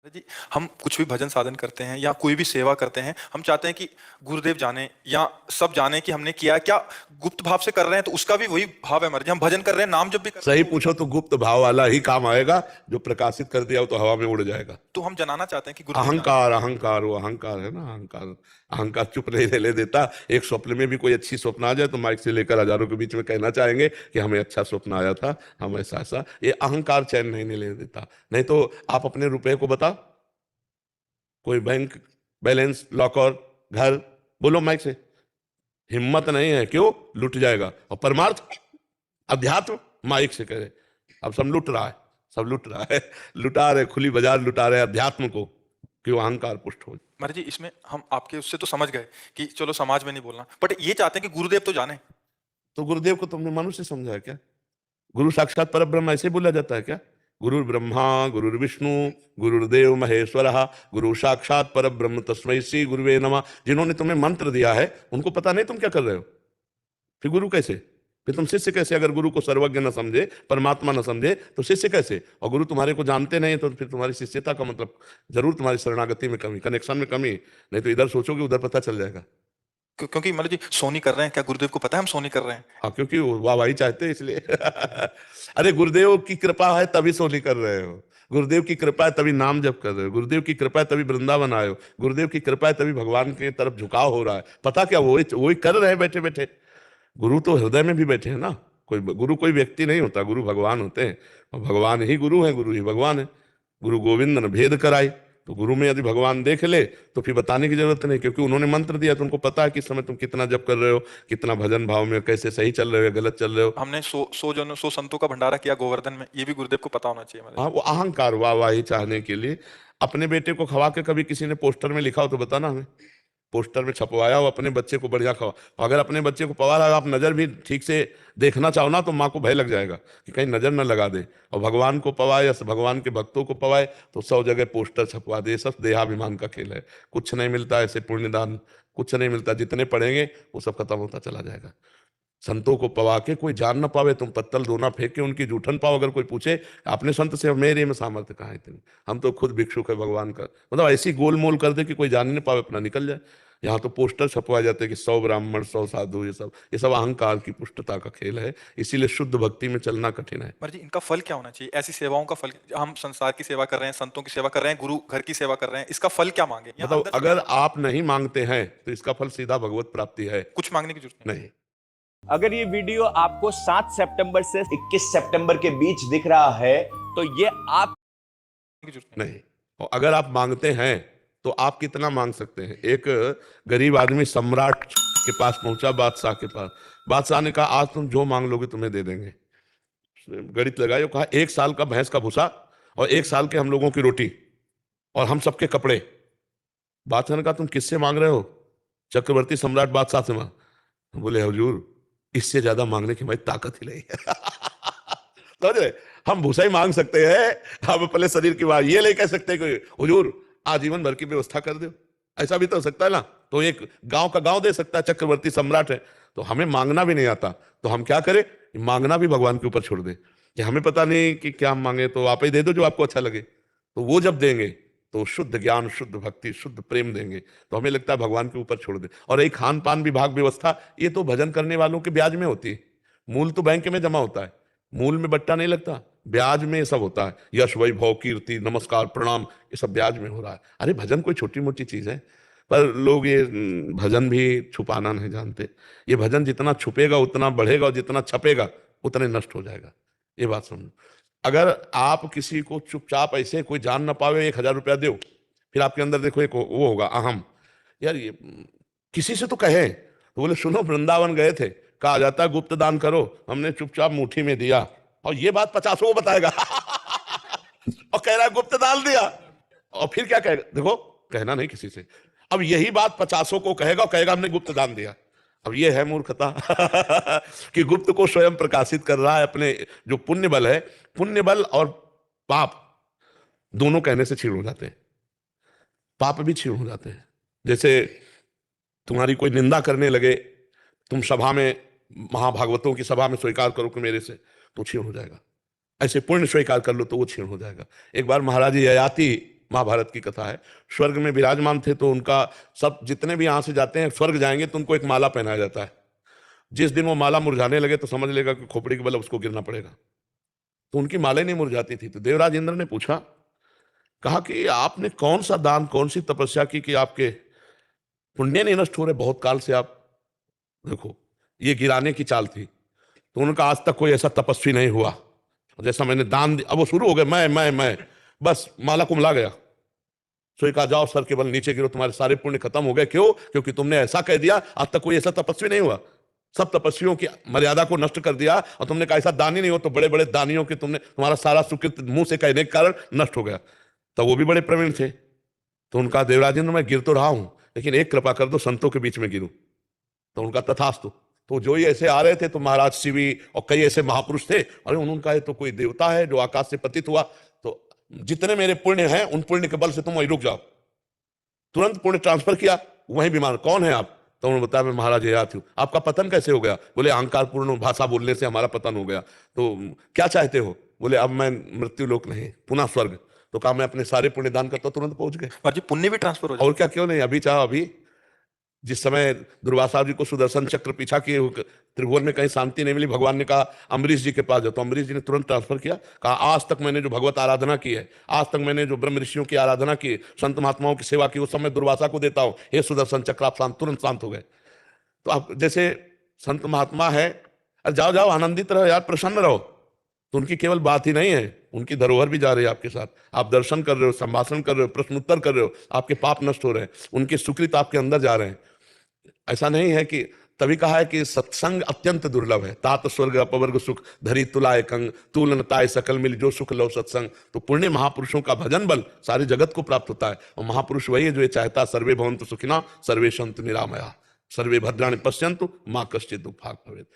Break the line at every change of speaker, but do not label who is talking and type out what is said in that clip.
जी, हम कुछ भी भजन साधन करते हैं या कोई भी सेवा करते हैं, हम चाहते हैं कि गुरुदेव जाने या सब जाने कि हमने किया है। क्या गुप्त भाव से कर रहे हैं तो उसका भी वही भाव है हमारे, हम भजन कर रहे हैं, नाम जब भी कर रहे हैं
सही
तो वही
पूछो
भाव।
तो गुप्त भाव वाला ही काम आएगा। जो प्रकाशित कर दिया वो तो हवा में उड़ जाएगा।
तो हम जनाना चाहते हैं कि गुरुदेव जाने।
अहंकार, अहंकार, वो अहंकार है ना, अहंकार। अहंकार चुप नहीं रहने देता। एक स्वप्न में भी कोई अच्छी स्वप्न आ जाए तो माइक से लेकर हजारों के बीच में कहना चाहेंगे कि हमें अच्छा स्वप्न आया था, हम ऐसा ऐसा। ये अहंकार चैन नहीं लेने देता। नहीं तो आप अपने रुपए को बता, कोई बैंक बैलेंस, लॉकर, घर, बोलो माइक से। हिम्मत नहीं है, क्यों? लुट जाएगा। और परमार्थ, अध्यात्म, माइक से करे। अब सब लुट रहा है, सब लुट रहा है। लुटा रहे, खुली बाजार लुटा रहे अध्यात्म को, कि वो अहंकार पुष्ट हो।
महाराज जी, इसमें हम आपके उससे तो समझ गए कि चलो समाज में नहीं बोलना, बट ये चाहते हैं कि गुरुदेव तो जाने।
तो गुरुदेव को तुमने मनुष्य समझा है क्या? गुरु साक्षात पर ब्रह्म ऐसे बोला जाता है क्या? गुरु ब्रह्मा, गुरु विष्णु, गुरुदेव महेश्वर, गुरु साक्षात पर ब्रह्म तस्मै श्री गुरुवे नमः। जिन्होंने तुम्हें मंत्र दिया है उनको पता नहीं तुम क्या कर रहे हो? फिर गुरु कैसे? फिर तुम शिष्य कैसे? अगर गुरु को सर्वज्ञ न समझे, परमात्मा न समझे, तो शिष्य कैसे? और गुरु तुम्हारे को जानते नहीं तो फिर तुम्हारी शिष्यता का मतलब जरूर तुम्हारी शरणागति में कमी, कनेक्शन में कमी। नहीं तो इधर सोचोगे उधर पता चल जाएगा।
क्योंकि महाराज जी सोनी कर रहे हैं, क्या गुरुदेव को पता है हम सोनी कर रहे हैं?
हाँ, क्योंकि वो वाहवाही चाहते हैं इसलिए। अरे गुरुदेव की कृपा है तभी सोनी कर रहे हो। गुरुदेव की कृपा है तभी नाम जप कर रहे हो। गुरुदेव की कृपा है तभी वृंदावन आए हो। गुरुदेव की कृपा है तभी भगवान की तरफ झुकाव हो रहा है। पता क्या, वही वही कर रहे हैं बैठे बैठे। गुरु तो हृदय में भी बैठे हैं ना। कोई गुरु कोई व्यक्ति नहीं होता, गुरु भगवान होते हैं। और भगवान ही गुरु है, गुरु ही भगवान है। गुरु गोविंद ने भेद कराई। तो गुरु में यदि भगवान देख ले तो फिर बताने की जरूरत नहीं, क्योंकि उन्होंने मंत्र दिया तो उनको पता है कि इस समय तुम कितना जप कर रहे हो, कितना भजन भाव में, कैसे सही चल रहे हो या गलत चल रहे हो।
हमने सौ जनों, 100 संतों का भंडारा किया गोवर्धन में, ये भी गुरुदेव को पता होना चाहिए महाराज
हाँ,
जी।
वो अहंकार, वाहवाही चाहने के लिए। अपने बेटे को खवा के कभी किसी ने पोस्टर में लिखा हो तो बताना हमें। पोस्टर में छपवाया हो अपने बच्चे को बढ़िया खवा। अगर अपने बच्चे को पवा रहा, आप नजर भी ठीक से देखना चाहो ना तो माँ को भय लग जाएगा कि कहीं नजर न लगा दे। और भगवान को पवाए या भगवान के भक्तों को पवाए तो 100 जगह पोस्टर छपवा दे। सब देहाभिमान का खेल है। कुछ नहीं मिलता ऐसे पुण्यदान, कुछ नहीं मिलता। जितने पढ़ेंगे वो सब खत्म होता चला जाएगा। संतों को पवा के कोई जान ना पावे, तुम पत्तल दोना फेंक के उनकी जूठन पाओ। अगर कोई पूछे आपने संत से, मेरे में सामर्थ्य कहाँ है इतनी, हम तो खुद भिक्षुक है भगवान का, मतलब ऐसी गोलमोल कर दे कि कोई जान नहीं पावे, अपना निकल जाए। यहाँ तो पोस्टर छपवाए जाते हैं कि 100 ब्राह्मण, 100 साधु, ये सब अहंकार की पुष्टता का खेल है। इसीलिए शुद्ध भक्ति में चलना कठिन है।
महाराज जी, इनका फल क्या होना चाहिए? ऐसी सेवाओं का फल, हम संसार की सेवा कर रहे हैं, संतों की सेवा कर रहे हैं, गुरु घर की सेवा कर रहे हैं, इसका फल क्या मांगे या
बताओ,
अंदर से क्या
अगर
मांगे?
आप नहीं मांगते हैं तो इसका फल सीधा भगवत प्राप्ति है।
कुछ मांगने की जरूरत
नहीं।
अगर ये वीडियो आपको 7 सितंबर से 21 सितंबर के बीच दिख रहा है तो ये आप
नहीं की जरूरत नहीं।
नहीं। और अगर आप मांगते हैं तो आप कितना मांग सकते हैं? एक गरीब आदमी सम्राट के पास पहुंचा, बादशाह के पास। बादशाह ने कहा आज तुम जो मांग लोगे तुम्हें दे देंगे। उसने गणित लगाई और कहा 1 साल का भैंस का भूसा और 1 साल के हम लोगों की रोटी और हम सबके कपड़े। बादशाह ने कहा तुम किससे मांग रहे हो? चक्रवर्ती सम्राट बादशाह से मांग। बोले हुजूर, इससे ज्यादा मांगने की हमारी ताकत ही नहीं है। समझ रहे? हम भूसा ही मांग सकते हैं, हम अपने शरीर की बात ये नहीं कह सकते कि हुजूर आजीवन भर की व्यवस्था कर दो। ऐसा भी तो हो सकता है ना। तो एक गांव का गांव दे सकता है, चक्रवर्ती सम्राट है। तो हमें मांगना भी नहीं आता तो हम क्या करें? मांगना भी भगवान के ऊपर छोड़ दे कि हमें पता नहीं कि क्या हम मांगे, तो आप ही दे दो जो आपको अच्छा लगे। तो वो जब देंगे तो शुद्ध ज्ञान, शुद्ध भक्ति, शुद्ध प्रेम देंगे। तो हमें लगता है भगवान के ऊपर छोड़ दे। और एक खान पान विभाग व्यवस्था, ये तो भजन करने वालों के ब्याज में होती है। मूल तो बैंक में जमा होता है, मूल में बट्टा नहीं लगता, ब्याज में ये सब होता है। यश, वैभव, कीर्ति, नमस्कार, प्रणाम, ये सब ब्याज में हो रहा है। अरे भजन कोई छोटी मोटी चीज है? पर लोग ये भजन भी छुपाना नहीं जानते। ये भजन जितना छुपेगा उतना बढ़ेगा और जितना छपेगा उतने नष्ट हो जाएगा। ये बात समझो। अगर आप किसी को चुपचाप ऐसे कोई जान ना पावे 1,000 रुपया दो, फिर आपके अंदर देखो एक वो होगा अहम, यार ये किसी से तो कहे। तो बोले सुनो, वृंदावन गए थे, कहा जाता है गुप्त दान करो, हमने चुपचाप मुट्ठी में दिया। और ये बात 50 को बताएगा। और कह रहा है गुप्त दान दिया। और फिर क्या कहेगा? देखो, कहना नहीं किसी से। अब यही बात 50 को कहेगा और कहेगा हमने गुप्त दान दिया। अब ये है मूर्खता। कि गुप्त को स्वयं प्रकाशित कर रहा है। अपने जो पुण्य बल है, पुण्य बल और पाप दोनों कहने से क्षीण हो जाते हैं। पाप भी क्षीण हो जाते हैं। जैसे तुम्हारी कोई निंदा करने लगे, तुम सभा में, महाभागवतों की सभा में स्वीकार करो कि मेरे से, तो क्षीण हो जाएगा। ऐसे पुण्य स्वीकार कर लो तो वो क्षीण हो जाएगा। एक बार महाराज ययाति महाभारत की कथा है। स्वर्ग में विराजमान थे तो उनका सब जितने भी यहां से जाते हैं स्वर्ग जाएंगे तो उनको एक माला पहनाया जाता है। जिस दिन वो माला मुरझाने लगे तो समझ लेगा कि खोपड़ी के बल उसको गिरना पड़ेगा। तो उनकी माला नहीं मुरझाती थी। तो देवराज इंद्र ने पूछा, कहा कि आपने कौन सा दान, कौन सी तपस्या की कि आपके पुण्य नहीं नष्ट हो रहे, बहुत काल से आप देखो। ये गिराने की चाल थी। तो उनका आज तक कोई ऐसा तपस्वी नहीं हुआ जैसा मैंने दान दिया। अब वो शुरू हो गए, मैं बस माला कुमला गया। तो कहा, जाओ सर के बल नीचे गिरो, तुम्हारे सारे पुण्य खत्म हो गए। क्यों? क्योंकि तुमने ऐसा कह दिया। आज तक कोई ऐसा तपस्वी नहीं हुआ। सब तपस्वियों की मर्यादा को नष्ट कर दिया और तुमने कहा ऐसा दानी नहीं हो। तो बड़े बड़े दानियों के तुमने, तुम्हारा सारा सुकृत मुंह से कहने के कारण नष्ट हो गया। तो वो भी बड़े प्रवीण थे। तो उनका, देवराजेंद्र मैं गिर तो रहा हूं लेकिन एक कृपा कर दो, संतों के बीच में गिरूं। तो उनका तथास्तु। तो जो ही ऐसे आ रहे थे तो महाराज शिवी और कई ऐसे महापुरुष थे। अरे उन्होंने कहा तो कोई देवता है जो आकाश से पतित हुआ, तो जितने मेरे पुण्य हैं उन पुण्य के बल से तुम वहीं रुक जाओ। तुरंत पुण्य ट्रांसफर किया, वहीं बीमार। कौन है आप? तो उन्होंने बताया, मैं महाराज ययाति हूं। आपका पतन कैसे हो गया? बोले अहंकार पूर्ण भाषा बोलने से हमारा पतन हो गया। तो क्या चाहते हो? बोले अब मैं मृत्यु लोक नहीं, पुनः स्वर्ग। तो कहा मैं अपने सारे पुण्य दान करता, तुरंत पहुंच गए।
महाराज जी पुण्य भी ट्रांसफर हो जाए।
और क्या, क्यों नहीं? अभी चाहो अभी। जिस समय दुर्वासा जी को सुदर्शन चक्र पीछा किए त्रिभुवन में कहीं शांति नहीं मिली, भगवान ने कहा अम्बरीश जी के पास जाओ। तो अम्बरीश जी ने तुरंत ट्रांसफर किया। कहा आज तक मैंने जो भगवत आराधना की है, आज तक मैंने जो ब्रह्म ऋषियों की आराधना की, संत महात्माओं की सेवा की, उस समय दुर्वासा को देता हूं। हे सुदर्शन चक्र, आप शांत, तुरंत शांत हो गए। तो आप जैसे संत महात्मा है, अरे जाओ जाओ, आनंदित रहो यार, प्रसन्न रहो। तो उनकी केवल बात ही नहीं है, उनकी धरोहर भी जा रही है आपके साथ। आप दर्शन कर रहे हो, संभाषण कर रहे हो, प्रश्न उत्तर कर रहे हो, आपके पाप नष्ट हो रहे हैं, उनके सुकृत आपके अंदर जा रहे हैं। ऐसा नहीं है कि, तभी कहा है कि सत्संग अत्यंत दुर्लभ है। तात स्वर्ग अपवर्ग सुख धरी तुलाय कंग, तुलन ताय सकल मिल जो सुख लव सत्संग। तो पुण्य महापुरुषों का भजन बल सारे जगत को प्राप्त होता है। और महापुरुष वही है जो ये चाहता, सर्वे भवन्तु सुखिनः सर्वे सन्तु निरामया सर्वे भद्राणि पश्यन्तु मां कश्चित् दुःख भाग् भवेत्।